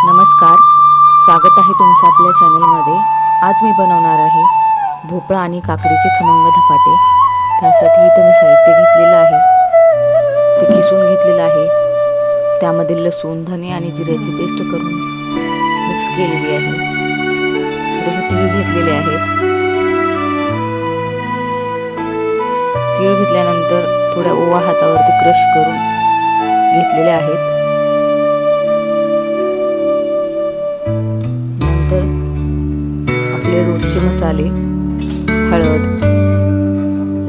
नमस्कार, स्वागत आहे तुमचं आपल्या चॅनलमध्ये. आज मी बनवणार आहे भोपळा आणि काकडीचे खमंग धपाटे. त्यासाठी इथं मी साहित्य घेतलेलं आहे, ते किसून घेतलेलं आहे. त्यामध्ये लसूण, धने आणि जिऱ्याची पेस्ट करून मिक्स केलेली आहे. थोडेसे तीळ घेतलेले आहेत. तीळ घेतल्यानंतर थोड्या ओवा हातावरती क्रश करून घेतलेले आहेत. आपले रोजचे मसाले, हळद,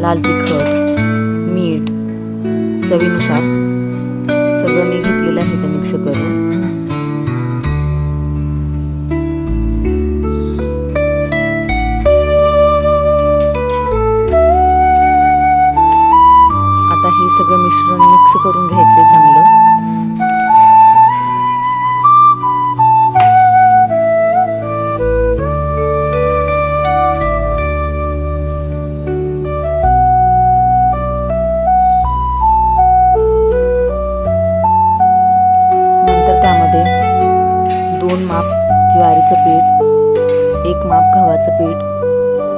लाल तिखट, मीठ चवीनुसार सगळं मी घेतलेलं आहे ते मिक्स करून. आता हे सगळं मिश्रण मिक्स करून घ्यायचं चांगलं. त्यामध्ये 2 माप ज्वारीचं पीठ, 1 माप गव्हाचं पीठ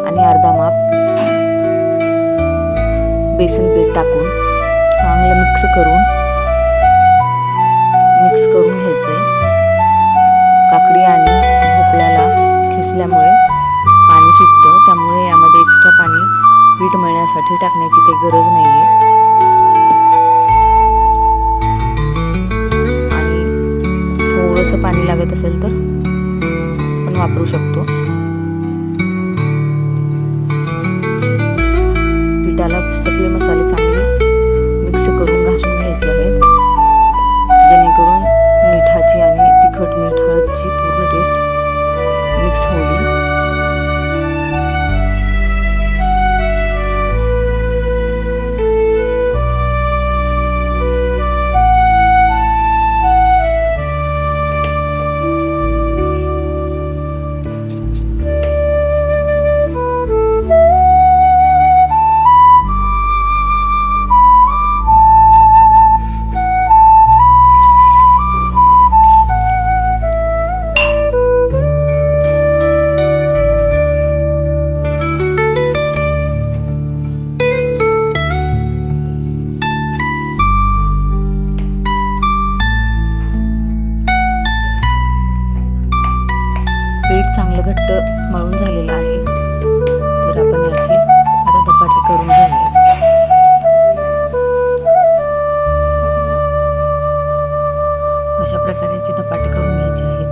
आणि अर्धा माप बेसन पीठ टाकून चांगलं मिक्स करून घ्यायचंय. काकडी आणि भोपळ्याला खिसल्यामुळे पाणी सुटतं, त्यामुळे यामध्ये एक्स्ट्रा पाणी पीठ मळण्यासाठी टाकण्याची काही गरज नाहीये. थोडंसं पाणी लागत असेल तर आपण वापरू शकतो. पिठाला सगळे मसाले चांगले मिक्स करून घासून घ्यायचे आहेत, जेणेकरून मिठाची आणि तिखट मीठ हळदची पूर्ण टेस्ट मिक्स होईल. पीठ चांगलं घट्ट मळून झालेलं आहे, तर आपण याचे आता धपाटे करून घेऊया. अशा प्रकारे याचे धपाटे करून घ्यायचे आहेत.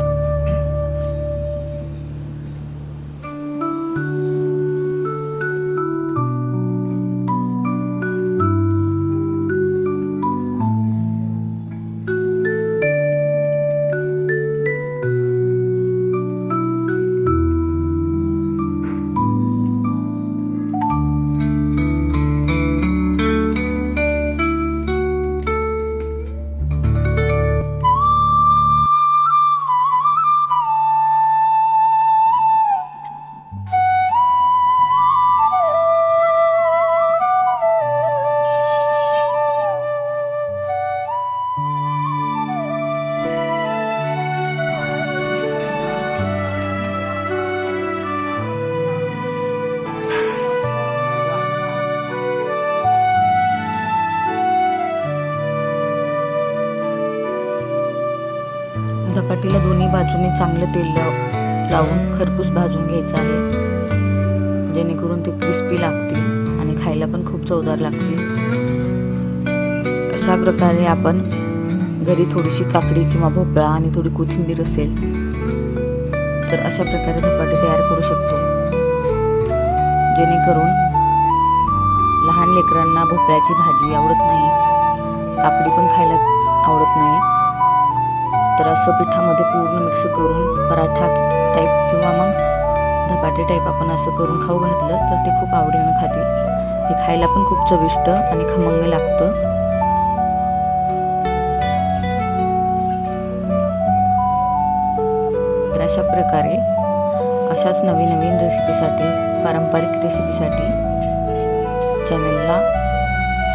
धपाटीला दोन्ही बाजूने चांगलं तेल लावून खरपूस भाजून घ्यायचं आहे, जेणेकरून ते क्रिस्पी लागतील आणि खायला पण खूप चवदार लागतील. अशा प्रकारे आपण घरी थोडीशी काकडी किंवा भोपळा आणि थोडी कोथिंबीर असेल तर अशा प्रकारे धपाटे तयार करू शकतो, जेणेकरून लहान लेकरांना भोपळ्याची भाजी आवडत नाही, काकडी पण खायला आवडत नाही. तर असं पिठामध्ये पूर्ण मिक्स करून पराठा टाईप किंवा मग धपाटे टाईप आपण असं करून खाऊ घातलं तर ते खूप आवडीनं खातील. हे खायला पण खूप चविष्ट आणि खमंग लागतं. तर अशा प्रकारे अशाच नवीन नवीन रेसिपीसाठी, पारंपरिक रेसिपीसाठी चॅनलला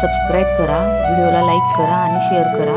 सबस्क्राईब करा, व्हिडिओला लाईक करा आणि शेअर करा.